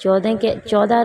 14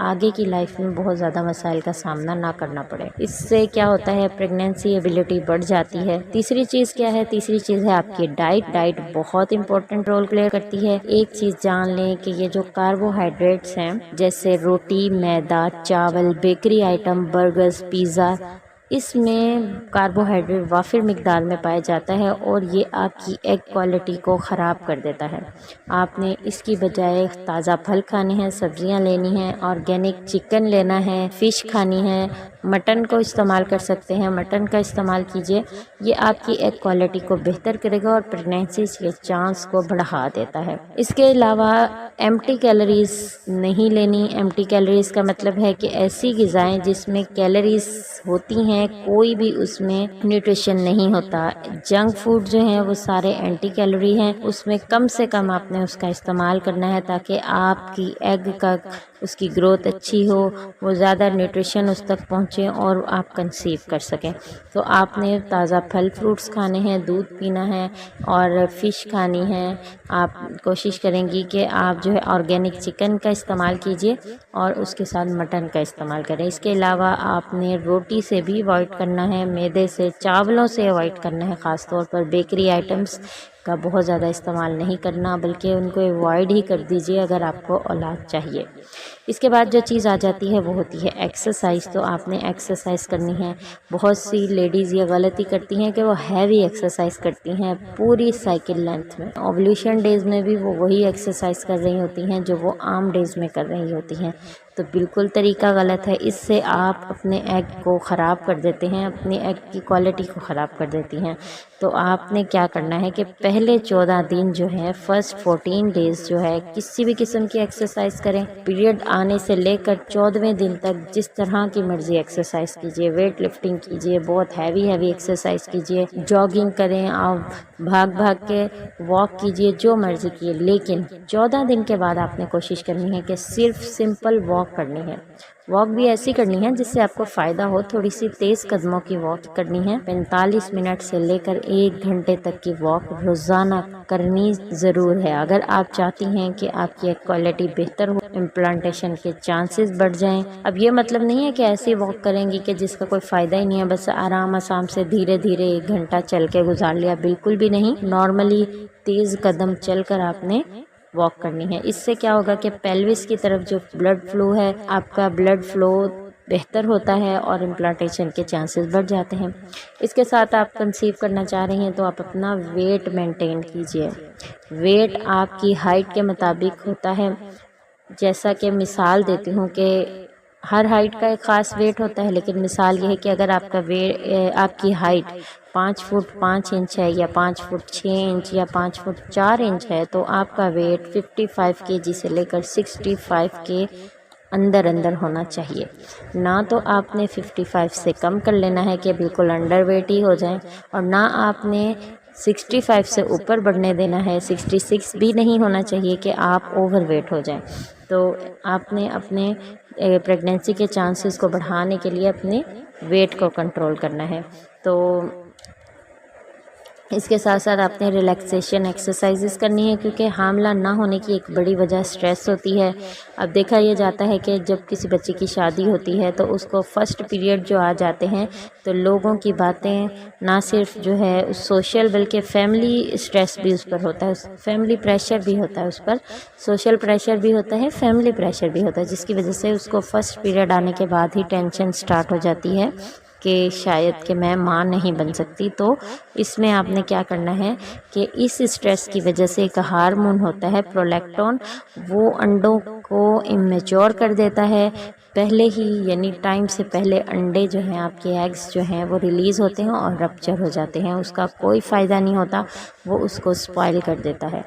آگے کی لائف میں بہت زیادہ مسائل کا سامنا نہ کرنا پڑے۔ اس سے کیا ہوتا ہے، پریگنینسی ایبلٹی بڑھ جاتی ہے۔ تیسری چیز کیا ہے، تیسری چیز ہے آپ کی ڈائٹ بہت امپورٹنٹ رول پلے کرتی ہے۔ ایک چیز جان لیں کہ یہ جو کاربوہائیڈریٹس ہیں جیسے روٹی، میدا، چاول، بیکری آئٹم، برگرز، پیزا، اس میں کاربوہائیڈریٹ وافر مقدار میں پایا جاتا ہے اور یہ آپ کی ایگ کوالٹی کو خراب کر دیتا ہے۔ آپ نے اس کی بجائے تازہ پھل کھانے ہیں، سبزیاں لینی ہیں، آرگینک چکن لینا ہے، فش کھانی ہے، مٹن کو استعمال کر سکتے ہیں، مٹن کا استعمال کیجئے۔ یہ آپ کی ایگ کوالٹی کو بہتر کرے گا اور پریگنینسی کے چانس کو بڑھا دیتا ہے۔ اس کے علاوہ ایمٹی کیلوریز نہیں لینی۔ ایمٹی کیلوریز کا مطلب ہے کہ ایسی غذائیں جس میں کیلوریز ہوتی ہیں کوئی بھی اس میں نیوٹریشن نہیں ہوتا۔ جنک فوڈ جو ہیں وہ سارے اینٹی کیلوری ہیں، اس میں کم سے کم آپ نے اس کا استعمال کرنا ہے تاکہ آپ کی ایگ کا اس کی گروتھ اچھی ہو، وہ زیادہ نیوٹریشن اس تک پہنچے اور آپ کنسیو کر سکیں۔ تو آپ نے تازہ پھل فروٹس کھانے ہیں، دودھ پینا ہے اور فش کھانی ہے۔ آپ کوشش کریں گی کہ آپ جو ہے آرگینک چکن کا استعمال کیجئے اور اس کے ساتھ مٹن کا استعمال کریں۔ اس کے علاوہ آپ نے روٹی سے بھی اوائڈ کرنا ہے، میدے سے، چاولوں سے اوائڈ کرنا ہے، خاص طور پر بیکری آئٹمس کا بہت زیادہ استعمال نہیں کرنا بلکہ ان کو اوائڈ ہی کر دیجئے اگر آپ کو اولاد چاہیے۔ اس کے بعد جو چیز آ جاتی ہے وہ ہوتی ہے ایکسرسائز۔ تو آپ نے ایکسرسائز کرنی ہے۔ بہت سی لیڈیز یہ غلطی کرتی ہیں کہ وہ ہیوی ایکسرسائز کرتی ہیں پوری سائیکل لینتھ میں۔ اوولیوشن ڈیز میں بھی وہ وہی ایکسرسائز کر رہی ہوتی ہیں جو وہ عام ڈیز میں کر رہی ہوتی ہیں، تو بالکل طریقہ غلط ہے۔ اس سے آپ اپنے ایگ کو خراب کر دیتے ہیں، اپنی ایگ کی کوالٹی کو خراب کر دیتی ہیں۔ تو آپ نے کیا کرنا ہے کہ پہلے 14 دن جو ہے، فرسٹ 14 ڈیز جو ہے، کسی بھی قسم کی ایکسرسائز کریں۔ پیریڈ آنے سے لے کر 14ویں دن تک جس طرح کی مرضی ایکسرسائز کیجئے، ویٹ لفٹنگ کیجئے، بہت ہیوی ایکسرسائز کیجئے، جاگنگ کریں، آپ بھاگ کے واک کیجئے، جو مرضی کیجئے، لیکن 14 دن کے بعد آپ نے کوشش کرنی ہے کہ صرف سمپل واک کرنی ہے۔ واک بھی ایسی کرنی ہے جس سے آپ کو فائدہ ہو، تھوڑی سی تیز قدموں کی واک کرنی ہے۔ 45 منٹ سے لے کر 1 گھنٹے تک کی واک روزانہ کرنی ضرور ہے اگر آپ چاہتی ہیں کہ آپ کی ایک کوالٹی بہتر ہو، امپلانٹیشن کے چانسز بڑھ جائیں۔ اب یہ مطلب نہیں ہے کہ ایسی واک کریں گی کہ جس کا کوئی فائدہ ہی نہیں ہے، بس آرام آسام سے دھیرے دھیرے 1 گھنٹہ چل کے گزار لیا، بالکل بھی نہیں۔ نارملی تیز قدم چل کر آپ نے واک کرنی ہے۔ اس سے کیا ہوگا کہ پیلوس کی طرف جو بلڈ فلو ہے، آپ کا بلڈ فلو بہتر ہوتا ہے اور امپلانٹیشن کے چانسز بڑھ جاتے ہیں۔ اس کے ساتھ آپ کنسیو کرنا چاہ رہی ہیں تو آپ اپنا ویٹ مینٹین کیجئے۔ ویٹ آپ کی ہائٹ کے مطابق ہوتا ہے، جیسا کہ مثال دیتی ہوں کہ ہر ہائٹ کا ایک خاص ویٹ ہوتا ہے، لیکن مثال یہ ہے کہ اگر آپ کی ہائٹ 5 فٹ 5 انچ ہے یا 5 فٹ 6 انچ یا 5 فٹ 4 انچ ہے تو آپ کا ویٹ 55 kg سے لے کر 65 کے اندر ہونا چاہیے۔ نہ تو آپ نے 55 سے کم کر لینا ہے کہ بالکل انڈر ویٹ ہی ہو جائیں، اور نہ آپ نے 65 سے اوپر بڑھنے دینا ہے، 66 بھی نہیں ہونا چاہیے کہ آپ اوور ویٹ ہو جائیں۔ تو آپ نے اپنے پریگنینسی کے چانسز کو بڑھانے کے لیے اپنے ویٹ کو کنٹرول کرنا ہے۔ تو اس کے ساتھ ساتھ آپ نے ریلیکسیشن ایکسرسائزز کرنی ہے، کیونکہ حاملہ نہ ہونے کی ایک بڑی وجہ سٹریس ہوتی ہے۔ اب دیکھا یہ جاتا ہے کہ جب کسی بچے کی شادی ہوتی ہے تو اس کو فرسٹ پیریڈ جو آ جاتے ہیں تو لوگوں کی باتیں نہ صرف جو ہے سوشل بلکہ فیملی سٹریس بھی اس پر ہوتا ہے، فیملی پریشر بھی ہوتا ہے اس پر، سوشل پریشر بھی ہوتا ہے، فیملی پریشر بھی ہوتا ہے، جس کی وجہ سے اس کو فرسٹ پیریڈ آنے کے بعد ہی ٹینشن سٹارٹ ہو جاتی ہے کہ شاید کہ میں ماں نہیں بن سکتی۔ تو اس میں آپ نے کیا کرنا ہے کہ اس سٹریس کی وجہ سے ایک ہارمون ہوتا ہے پرولیکٹون، وہ انڈوں کو امیچور کر دیتا ہے پہلے ہی، یعنی ٹائم سے پہلے انڈے جو ہیں، آپ کے ایگز جو ہیں وہ ریلیز ہوتے ہیں اور رپچر ہو جاتے ہیں، اس کا کوئی فائدہ نہیں ہوتا، وہ اس کو سپائل کر دیتا ہے۔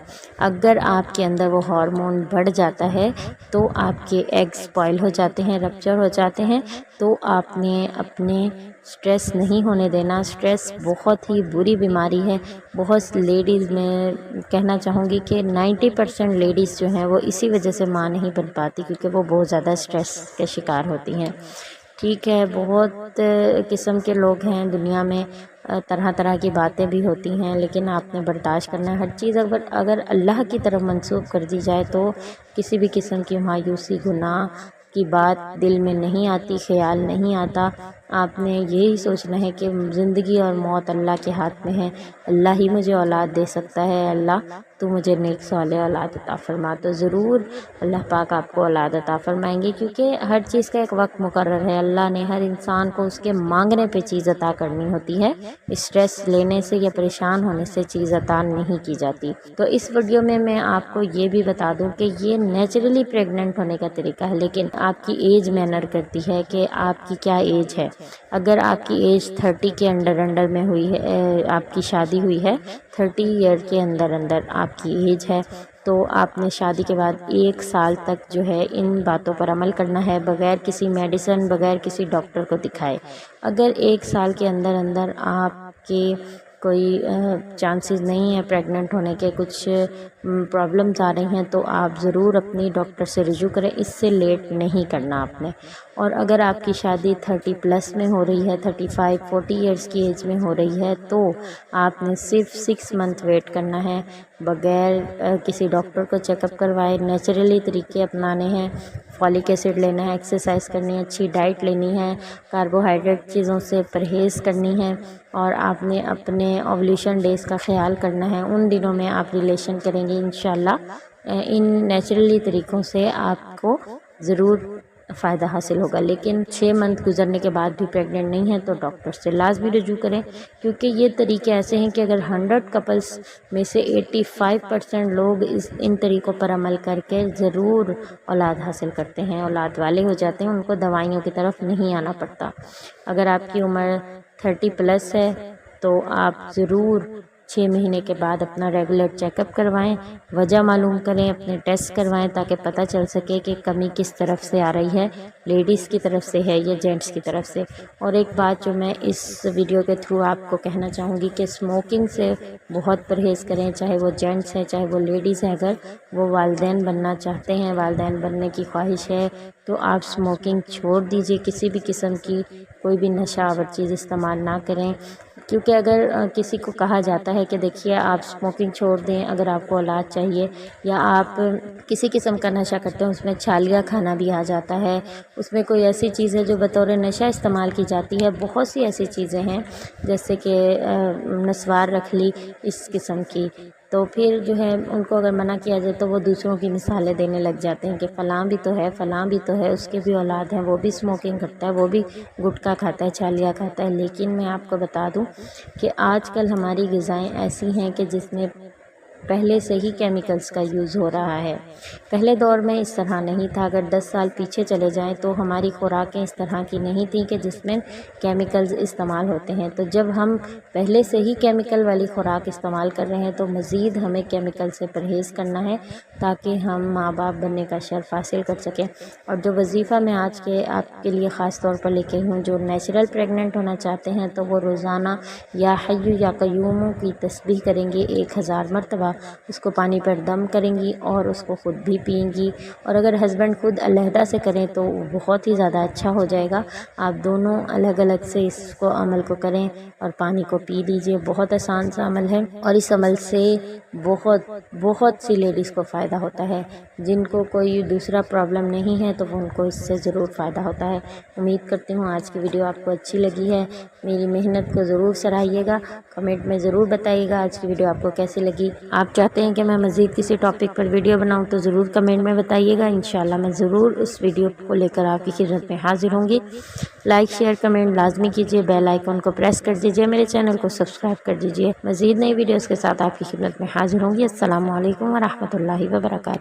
اگر آپ کے اندر وہ ہارمون بڑھ جاتا ہے تو آپ کے ایگ سپائل ہو جاتے ہیں، رپچر ہو جاتے ہیں۔ تو آپ نے اپنے سٹریس نہیں ہونے دینا۔ سٹریس بہت ہی بری بیماری ہے۔ بہت سی لیڈیز، میں کہنا چاہوں گی کہ 90% لیڈیز جو ہیں وہ اسی وجہ سے ماں نہیں بن پاتی، کیونکہ وہ بہت زیادہ سٹریس کے شکار ہوتی ہیں۔ ٹھیک ہے، بہت قسم کے لوگ ہیں دنیا میں، طرح طرح کی باتیں بھی ہوتی ہیں، لیکن آپ نے برداشت کرنا ہے ہر چیز۔ اگر اللہ کی طرف منسوخ کر دی جائے تو کسی بھی قسم کی مایوسی، گناہ کی بات دل میں نہیں آتی، خیال نہیں آتا۔ آپ نے یہی سوچنا ہے کہ زندگی اور موت اللہ کے ہاتھ میں ہے، اللہ ہی مجھے اولاد دے سکتا ہے، اللہ تو مجھے نیک صالح اولاد عطا فرما۔ تو ضرور اللہ پاک آپ کو اولاد عطا فرمائیں گے، کیونکہ ہر چیز کا ایک وقت مقرر ہے۔ اللہ نے ہر انسان کو اس کے مانگنے پہ چیز عطا کرنی ہوتی ہے، اسٹریس لینے سے یا پریشان ہونے سے چیز عطا نہیں کی جاتی۔ تو اس ویڈیو میں آپ کو یہ بھی بتا دوں کہ یہ نیچرلی پریگننٹ ہونے کا طریقہ ہے، لیکن آپ کی ایج مینر کرتی ہے کہ آپ کی کیا ایج ہے۔ اگر آپ کی ایج 30 کے انڈر میں ہوئی ہے، آپ کی شادی ہوئی ہے 30 ایئر کے اندر آپ کی ایج ہے، تو آپ نے شادی کے بعد 1 سال تک جو ہے ان باتوں پر عمل کرنا ہے، بغیر کسی میڈیسن، بغیر کسی ڈاکٹر کو دکھائے۔ اگر 1 سال کے اندر آپ کے کوئی چانسز نہیں ہے پریگننٹ ہونے کے، کچھ پرابلمز آ رہی ہیں، تو آپ ضرور اپنی ڈاکٹر سے رجوع کریں، اس سے لیٹ نہیں کرنا آپ نے۔ اور اگر آپ کی شادی 30+ میں ہو رہی ہے، 35-40 ایئرس کی ایج میں ہو رہی ہے، تو آپ نے صرف 6 منتھ ویٹ کرنا ہے، بغیر کسی ڈاکٹر کو چیک اپ کروائے، نیچرلی طریقے اپنانے ہیں، فولک ایسڈ لینا ہے، ایکسرسائز کرنی ہے، اچھی ڈائٹ لینی ہے، کاربوہائیڈریٹ چیزوں سے پرہیز کرنی ہے، اور آپ نے اپنے اوولیوشن ڈیز کا خیال کرنا ہے۔ ان دنوں میں آپ ریلیشن کریں گے انشاءاللہ۔ ان نیچرلی طریقوں سے آپ کو ضرور فائدہ حاصل ہوگا، لیکن 6 منتھ گزرنے کے بعد بھی پریگننٹ نہیں ہے تو ڈاکٹر سے لازمی رجوع کریں، کیونکہ یہ طریقے ایسے ہیں کہ اگر 100 کپلز میں سے 85% لوگ ان طریقوں پر عمل کر کے ضرور اولاد حاصل کرتے ہیں، اولاد والے ہو جاتے ہیں، ان کو دوائیوں کی طرف نہیں آنا پڑتا۔ اگر آپ کی عمر 30+ ہے تو آپ ضرور 6 مہینے کے بعد اپنا ریگولر چیک اپ کروائیں، وجہ معلوم کریں، اپنے ٹیسٹ کروائیں، تاکہ پتہ چل سکے کہ کمی کس طرف سے آ رہی ہے، لیڈیز کی طرف سے ہے یا جینٹس کی طرف سے۔ اور ایک بات جو میں اس ویڈیو کے تھرو آپ کو کہنا چاہوں گی کہ اسموکنگ سے بہت پرہیز کریں، چاہے وہ جینٹس ہیں چاہے وہ لیڈیز ہیں۔ اگر وہ والدین بننا چاہتے ہیں، والدین بننے کی خواہش ہے، تو آپ اسموکنگ چھوڑ دیجیے، کسی بھی قسم کی کوئی بھی نشہ آور چیز استعمال نہ کریں، کیونکہ اگر کسی کو کہا جاتا ہے کہ دیکھیے آپ اسموکنگ چھوڑ دیں اگر آپ کو اولاد چاہیے، یا آپ کسی قسم کا نشہ کرتے ہیں، اس میں چھالیاں کھانا بھی آ جاتا ہے، اس میں کوئی ایسی چیز ہے جو بطور نشہ استعمال کی جاتی ہے، بہت سی ایسی چیزیں ہیں جیسے کہ نسوار رکھ لی، اس قسم کی، تو پھر جو ہے ان کو اگر منع کیا جائے تو وہ دوسروں کی مثالیں دینے لگ جاتے ہیں کہ فلاں بھی تو ہے، فلاں بھی تو ہے، اس کے بھی اولاد ہیں، وہ بھی اسموکنگ کرتا ہے، وہ بھی گٹکا کھاتا ہے، چھالیاں کھاتا ہے۔ لیکن میں آپ کو بتا دوں کہ آج کل ہماری غذائیں ایسی ہیں کہ جس میں پہلے سے ہی کیمیکلز کا یوز ہو رہا ہے۔ پہلے دور میں اس طرح نہیں تھا، اگر 10 سال پیچھے چلے جائیں تو ہماری خوراکیں اس طرح کی نہیں تھیں کہ جس میں کیمیکلز استعمال ہوتے ہیں۔ تو جب ہم پہلے سے ہی کیمیکل والی خوراک استعمال کر رہے ہیں تو مزید ہمیں کیمیکل سے پرہیز کرنا ہے، تاکہ ہم ماں باپ بننے کا شرف حاصل کر سکیں۔ اور جو وظیفہ میں آج کے آپ کے لیے خاص طور پر لے کے ہوں، جو نیچرل پریگننٹ ہونا چاہتے ہیں تو وہ روزانہ یا حی یا قیوم کی تسبیح کریں گے 1000 مرتبہ، اس کو پانی پر دم کریں گی اور اس کو خود بھی پئیں گی، اور اگر ہسبینڈ خود علیحدہ سے کریں تو بہت ہی زیادہ اچھا ہو جائے گا۔ آپ دونوں الگ الگ سے اس کو عمل کو کریں اور پانی کو پی لیجئے، بہت آسان سا عمل ہے، اور اس عمل سے بہت سی لیڈیز کو فائدہ ہوتا ہے۔ جن کو کوئی دوسرا پرابلم نہیں ہے تو ان کو اس سے ضرور فائدہ ہوتا ہے۔ امید کرتی ہوں آج کی ویڈیو آپ کو اچھی لگی ہے، میری محنت کو ضرور سراہیے گا، کمنٹ میں ضرور بتائیے گا آج کی ویڈیو آپ کو کیسی لگی۔ آپ چاہتے ہیں کہ میں مزید کسی ٹاپک پر ویڈیو بناؤں تو ضرور کمنٹ میں بتائیے گا، انشاءاللہ میں ضرور اس ویڈیو کو لے کر آپ کی خدمت میں حاضر ہوں گی۔ لائک شیئر کمنٹ لازمی کیجیے، بیل آئیکن کو پریس کر دیجیے، میرے چینل کو سبسکرائب کر دیجیے۔ مزید نئی ویڈیوز کے ساتھ آپ کی خدمت میں حاضر ہوں گی۔ السلام علیکم ورحمۃ اللہ وبرکاتہ۔